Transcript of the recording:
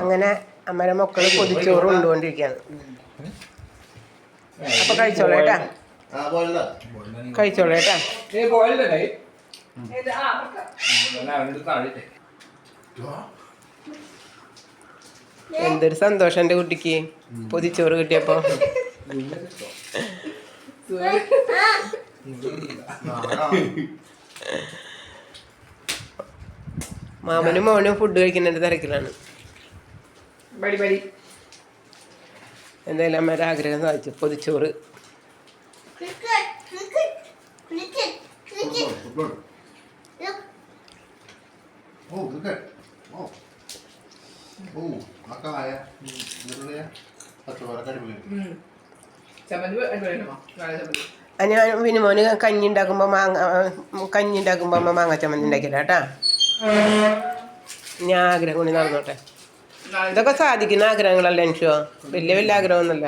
അങ്ങനെ അമ്മയുടെ മക്കള് പൊതിച്ചോറ് കൊണ്ടുകൊണ്ടിരിക്കുകയാണ്. അപ്പൊ കഴിച്ചോളേട്ടാ, കഴിച്ചോളേട്ടാ. എന്തൊരു സന്തോഷം എൻ്റെ കുട്ടിക്ക് പൊതിച്ചോറ് കിട്ടിയപ്പോ. മാമനും മോനും ഫുഡ് കഴിക്കുന്നതിന്റെ തിരക്കിലാണ്. എന്തായാലും അമ്മയുടെ ആഗ്രഹം സാധിച്ചു, പൊതിച്ചോറ്. ഞാൻ വിനുമോന് കഞ്ഞി ഉണ്ടാക്കുമ്പോ അമ്മ മാങ്ങ ചമ്മന്തി ഉണ്ടാക്കില്ല കേട്ടാ. ഞാൻ ആഗ്രഹം കൊണ്ട് നടന്നോട്ടെ. ഇതൊക്കെ സാധിക്കുന്ന ആഗ്രഹങ്ങളല്ല എനിക്കോ, വലിയ വലിയ ആഗ്രഹമൊന്നുമല്ല.